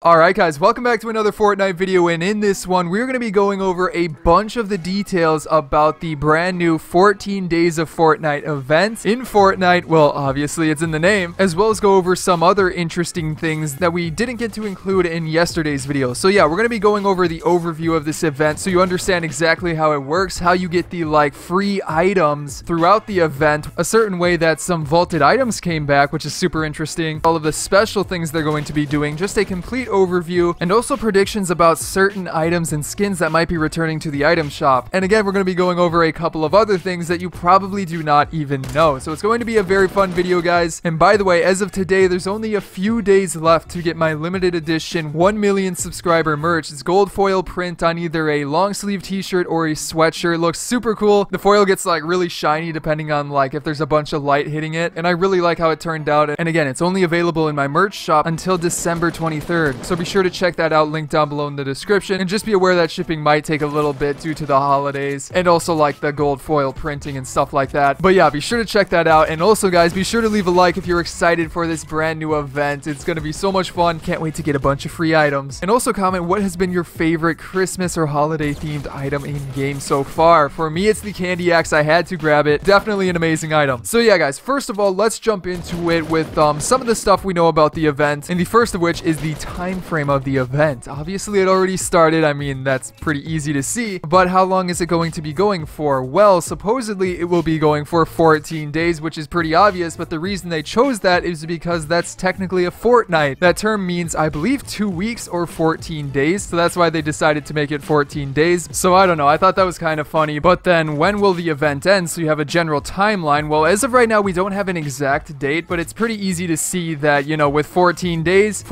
Alright guys, welcome back to another Fortnite video, and in this one we're going to be going over a bunch of the details about the brand new 14 Days of Fortnite event in Fortnite. Well, obviously it's in the name, as well as go over some other interesting things that we didn't get to include in yesterday's video. So yeah, we're going to be going over the overview of this event so you understand exactly how it works, how you get the free items throughout the event, a certain way that some vaulted items came back, which is super interesting, all of the special things they're going to be doing, just a complete overview, and also predictions about certain items and skins that might be returning to the item shop. And again, we're going to be going over a couple of other things that you probably do not even know. So it's going to be a very fun video, guys. And by the way, as of today, there's only a few days left to get my limited edition 1 million subscriber merch. It's gold foil print on either a long sleeve t-shirt or a sweatshirt. It looks super cool. The foil gets really shiny depending on if there's a bunch of light hitting it. And I really like how it turned out. And again, it's only available in my merch shop until December 23rd. So be sure to check that out, link down below in the description, and just be aware that shipping might take a little bit due to the holidays and also the gold foil printing and stuff like that. But yeah, be sure to check that out. And also guys, be sure to leave a like if you're excited for this brand new event. It's gonna be so much fun. Can't wait to get a bunch of free items. And also comment what has been your favorite Christmas or holiday themed item in game so far. For me, it's the candy axe. I had to grab it. Definitely an amazing item. So yeah guys, first of all, let's jump into it with some of the stuff we know about the event, and the first of which is the time frame of the event. Obviously it already started. I mean, that's pretty easy to see, but how long is it going to be going for? Well, supposedly it will be going for 14 days, which is pretty obvious, but the reason they chose that is because that's technically a fortnight. That term means, I believe, 2 weeks or 14 days, so that's why they decided to make it 14 days. So I don't know, I thought that was kind of funny. But then when will the event end, so you have a general timeline? Well, as of right now we don't have an exact date, but it's pretty easy to see that, you know, with 14 days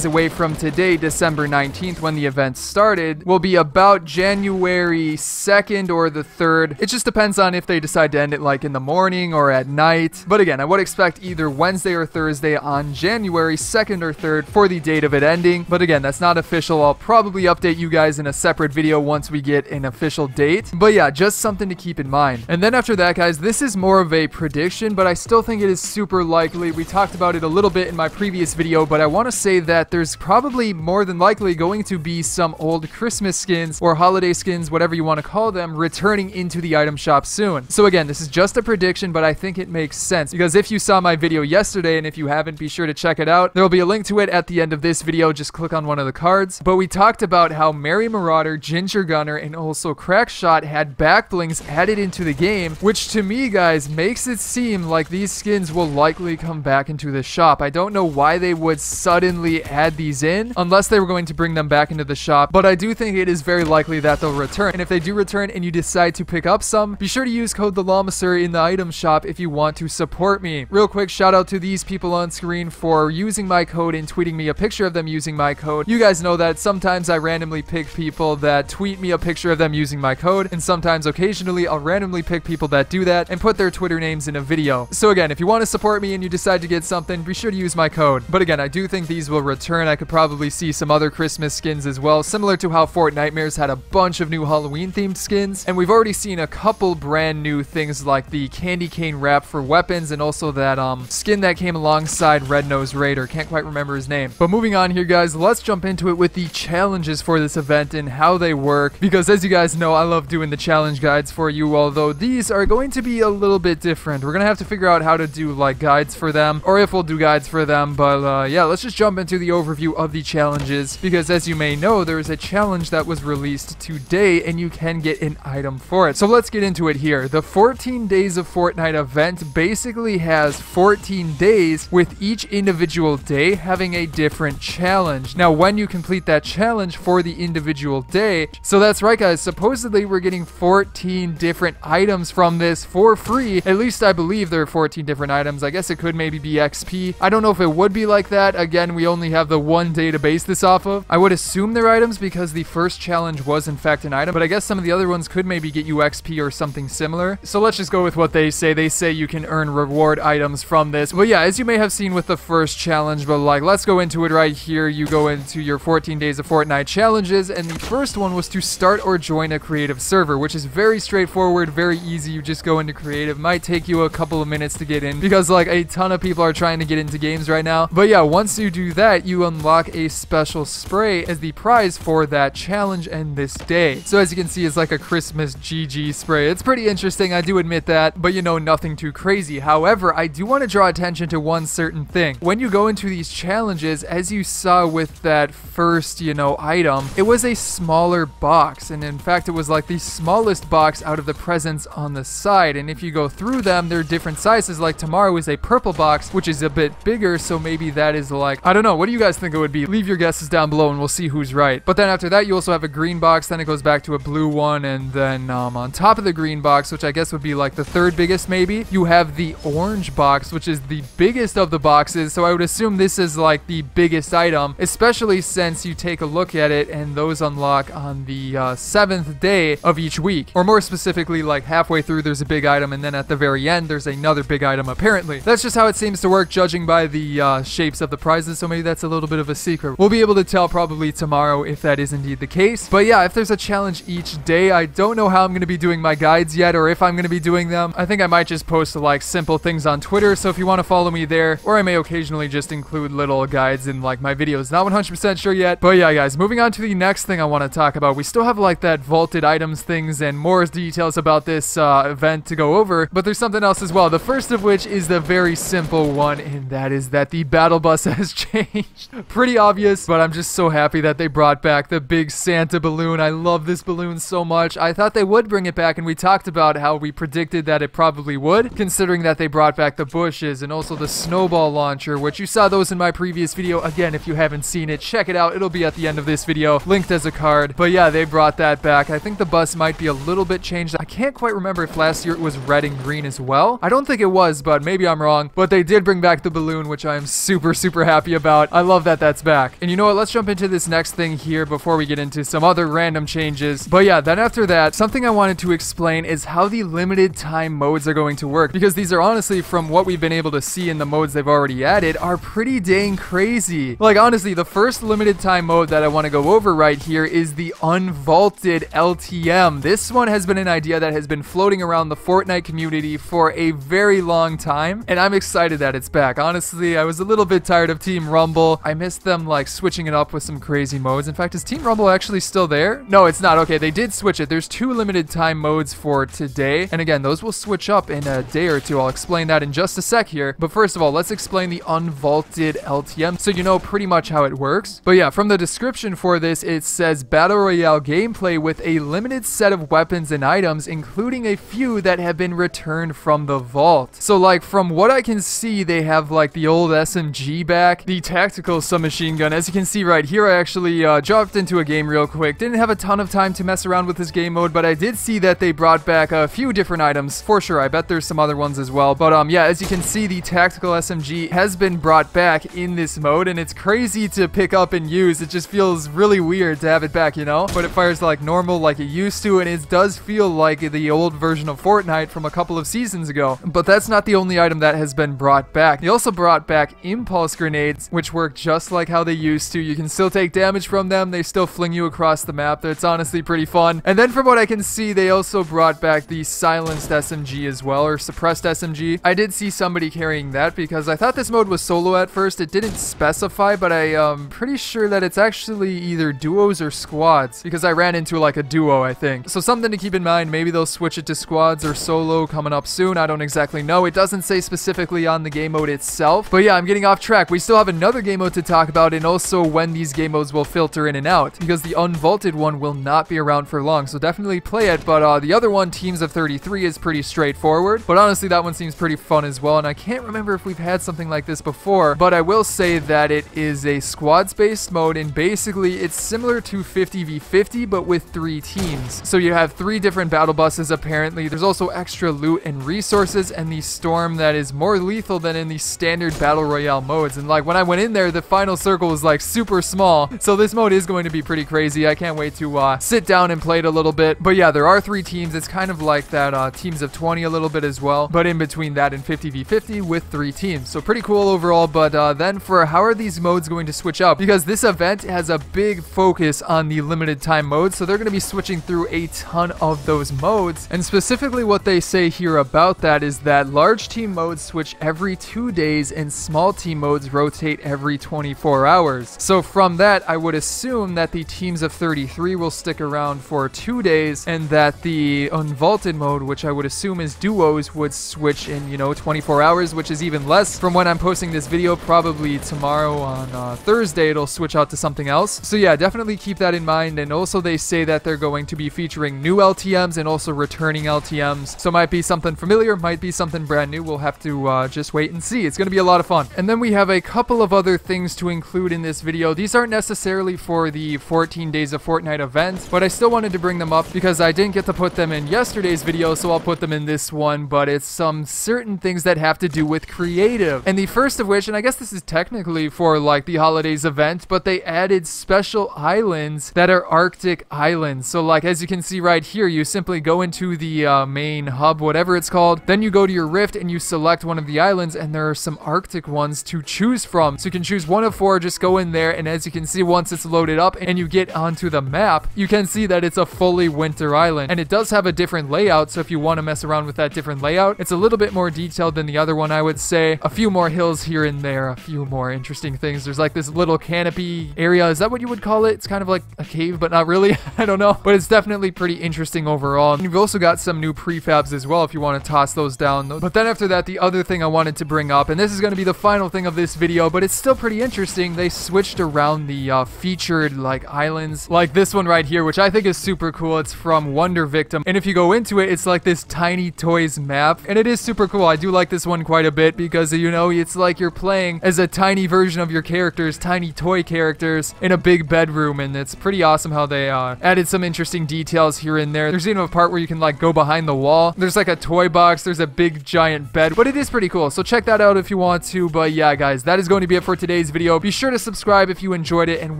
away from today, December 19th, when the event started, will be about January 2nd or the 3rd. It just depends on if they decide to end it in the morning or at night. But again, I would expect either Wednesday or Thursday on January 2nd or 3rd for the date of it ending. But again, that's not official. I'll probably update you guys in a separate video once we get an official date. But yeah, just something to keep in mind. And then after that, guys, this is more of a prediction, but I still think it is super likely. We talked about it a little bit in my previous video, but I want to say that there's probably more than likely going to be some old Christmas skins or holiday skins, whatever you want to call them, returning into the item shop soon. So again, this is just a prediction, but I think it makes sense because if you saw my video yesterday, and if you haven't, be sure to check it out. There will be a link to it at the end of this video. Just click on one of the cards. But we talked about how Merry Marauder, Ginger Gunner, and also Crackshot had back blings added into the game, which to me, guys, makes it seem like these skins will likely come back into the shop. I don't know why they would suddenly add these in unless they were going to bring them back into the shop, but I do think it is very likely that they'll return. And if they do return and you decide to pick up some, be sure to use code TheLlamaSir in the item shop if you want to support me. Real quick shout out to these people on screen for using my code and tweeting me a picture of them using my code. You guys know that sometimes I randomly pick people that tweet me a picture of them using my code, and sometimes occasionally I'll randomly pick people that do that and put their Twitter names in a video. So again, if you want to support me and you decide to get something, be sure to use my code. But again, I do think these will return. I could probably see some other Christmas skins as well, similar to how Fortnitemares had a bunch of new Halloween themed skins, and we've already seen a couple brand new things like the candy cane wrap for weapons, and also that skin that came alongside Red Nose Raider. Can't quite remember his name. But moving on here, guys, let's jump into it with the challenges for this event and how they work, because as you guys know, I love doing the challenge guides for you, although these are going to be a little bit different. We're gonna have to figure out how to do guides for them, or if we'll do guides for them. But yeah, let's just jump into the overview of the challenges, because as you may know, there is a challenge that was released today and you can get an item for it. So let's get into it here. The 14 Days of Fortnite event basically has 14 days, with each individual day having a different challenge. Now, when you complete that challenge for the individual day, so that's right guys, supposedly we're getting 14 different items from this for free. At least I believe there are 14 different items. I guess it could maybe be XP. I don't know if it would be like that. Again, we only have the one day to base this off of. I would assume they're items because the first challenge was in fact an item, but I guess some of the other ones could maybe get you XP or something similar. So let's just go with what they say. They say you can earn reward items from this. But yeah, as you may have seen with the first challenge, but let's go into it right here. You go into your 14 Days of Fortnite challenges, and the first one was to start or join a creative server, which is very straightforward, very easy. You just go into creative. Might take you a couple of minutes to get in because a ton of people are trying to get into games right now. But yeah, once you do that, you unlock unlock a special spray as the prize for that challenge and this day. So as you can see, it's like a Christmas GG spray. It's pretty interesting, I do admit that, but you know, nothing too crazy. However, I do want to draw attention to one certain thing. When you go into these challenges, as you saw with that first, you know, item, it was a smaller box, and in fact it was like the smallest box out of the presents on the side, and if you go through them, they're different sizes. Like tomorrow is a purple box, which is a bit bigger, so maybe that is like, I don't know, what do you guys think it would be? Leave your guesses down below and we'll see who's right. But then after that, you also have a green box, then it goes back to a blue one, and then on top of the green box, which I guess would be like the third biggest maybe, you have the orange box, which is the biggest of the boxes, so I would assume this is like the biggest item, especially since you take a look at it and those unlock on the 7th day of each week, or more specifically, like halfway through there's a big item, and then at the very end there's another big item apparently. That's just how it seems to work, judging by the shapes of the prizes, so maybe that's a little bit of a secret. We'll be able to tell probably tomorrow if that is indeed the case. But yeah, if there's a challenge each day, I don't know how I'm going to be doing my guides yet, or if I'm going to be doing them. I think I might just post like simple things on Twitter, so if you want to follow me there, or I may occasionally just include little guides in like my videos. Not 100% sure yet, but yeah guys, moving on to the next thing I want to talk about. We still have like that vaulted items things and more details about this event to go over, but there's something else as well. The first of which is the very simple one, and that is that the battle bus has changed. Pretty obvious, but I'm just so happy that they brought back the big Santa balloon. I love this balloon so much. I thought they would bring it back, and we talked about how we predicted that it probably would, considering that they brought back the bushes and also the snowball launcher, which you saw those in my previous video. Again, if you haven't seen it, check it out. It'll be at the end of this video, linked as a card. But yeah, they brought that back. I think the bus might be a little bit changed. I can't quite remember if last year it was red and green as well. I don't think it was, but maybe I'm wrong. But they did bring back the balloon, which I am super happy about. I love that that's back. And you know what? Let's jump into this next thing here before we get into some other random changes. But yeah, then after that, something I wanted to explain is how the limited time modes are going to work, because these are honestly, from what we've been able to see in the modes they've already added, are pretty dang crazy. Like honestly, the first limited time mode that I want to go over right here is the Unvaulted LTM. This one has been an idea that has been floating around the Fortnite community for a very long time, and I'm excited that it's back. Honestly, I was a little bit tired of Team Rumble. I missed them like switching it up with some crazy modes. In fact, is Team Rumble actually still there? No, it's not. Okay, they did switch it. There's 2 limited time modes for today, and again, those will switch up in a day or two. I'll explain that in just a sec here, but first of all, let's explain the Unvaulted LTM so you know pretty much how it works. But yeah, from the description for this, it says Battle Royale gameplay with a limited set of weapons and items, including a few that have been returned from the vault. So like from what I can see, they have like the old SMG back, the tactical submachine gun. As you can see right here, I actually dropped into a game real quick. Didn't have a ton of time to mess around with this game mode, but I did see that they brought back a few different items for sure. I bet there's some other ones as well. But yeah, as you can see, the tactical SMG has been brought back in this mode, and it's crazy to pick up and use. It just feels really weird to have it back, you know? But it fires like normal like it used to, and it does feel like the old version of Fortnite from a couple of seasons ago. But that's not the only item that has been brought back. They also brought back impulse grenades, which work just like how they used to. You can still take damage from them. They still fling you across the map. It's honestly pretty fun. And then from what I can see, they also brought back the silenced SMG as well, or suppressed SMG. I did see somebody carrying that because I thought this mode was solo at first. It didn't specify, but I am pretty sure that it's actually either duos or squads, because I ran into like a duo, I think. So something to keep in mind. Maybe they'll switch it to squads or solo coming up soon. I don't exactly know. It doesn't say specifically on the game mode itself. But yeah, I'm getting off track. We still have another game mode to talk about, and also when these game modes will filter in and out, because the Unvaulted one will not be around for long. So definitely play it. But the other one, Teams of 33, is pretty straightforward. But honestly, that one seems pretty fun as well. And I can't remember if we've had something like this before, but I will say that it is a squads-based mode, and basically it's similar to 50v50, but with 3 teams. So you have 3 different battle buses apparently. There's also extra loot and resources, and the storm that is more lethal than in the standard Battle Royale modes. And like when I went in there, the final circle was like super small. So this mode is going to be pretty crazy. I can't wait to sit down and play it a little bit. But yeah, there are 3 teams. It's kind of like that Teams of 20 a little bit as well, but in between that and 50v50 with 3 teams. So pretty cool overall. But then for how are these modes going to switch up? Because this event has a big focus on the limited time modes, so they're going to be switching through a ton of those modes. And specifically what they say here about that is that large team modes switch every 2 days and small team modes rotate every 20 24 hours. So from that, I would assume that the teams of 33 will stick around for 2 days, and that the Unvaulted mode, which I would assume is duos, would switch in, 24 hours, which is even less from when I'm posting this video. Probably tomorrow on Thursday, it'll switch out to something else. So yeah, definitely keep that in mind. And also they say that they're going to be featuring new LTMs and also returning LTMs. So might be something familiar, might be something brand new. We'll have to just wait and see. It's going to be a lot of fun. And then we have a couple of other things to include in this video. These aren't necessarily for the 14 days of Fortnite event, but I still wanted to bring them up because I didn't get to put them in yesterday's video, so I'll put them in this one. But it's some certain things that have to do with creative. And the first of which, and I guess this is technically for like the holidays event, but they added special islands that are Arctic islands. So like as you can see right here, you simply go into the main hub, whatever it's called, then you go to your rift and you select one of the islands, and there are some Arctic ones to choose from. So you can choose one of 4, just go in there, and as you can see, once it's loaded up and you get onto the map, you can see that it's a fully winter island, and it does have a different layout. So if you want to mess around with that different layout, it's a little bit more detailed than the other one, I would say. A few more hills here and there, a few more interesting things. There's like this little canopy area. Is that what you would call it? It's kind of like a cave, but not really. I don't know, but it's definitely pretty interesting overall. And you've also got some new prefabs as well if you want to toss those down. But then after that, the other thing I wanted to bring up, and this is going to be the final thing of this video, but it's still pretty interesting. They switched around the featured like islands, like this one right here, which I think is super cool. It's from Wonder Victim, and if you go into it, it's like this tiny toys map, and it is super cool. I do like this one quite a bit because, it's like you're playing as a tiny version of your characters, tiny toy characters, in a big bedroom, and it's pretty awesome how they added some interesting details here and there. There's even a part where you can like go behind the wall. There's like a toy box, there's a big giant bed, but it is pretty cool. So check that out if you want to. But yeah, guys, that is going to be it for today's video. Be sure to subscribe if you enjoyed it and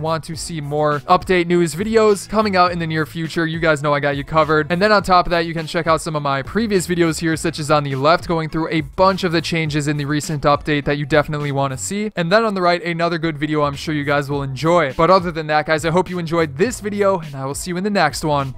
want to see more update news videos coming out in the near future. You guys know I got you covered. And then on top of that, you can check out some of my previous videos here, such as on the left, going through a bunch of the changes in the recent update that you definitely want to see. And then on the right, another good video I'm sure you guys will enjoy. But other than that, guys, I hope you enjoyed this video, and I will see you in the next one.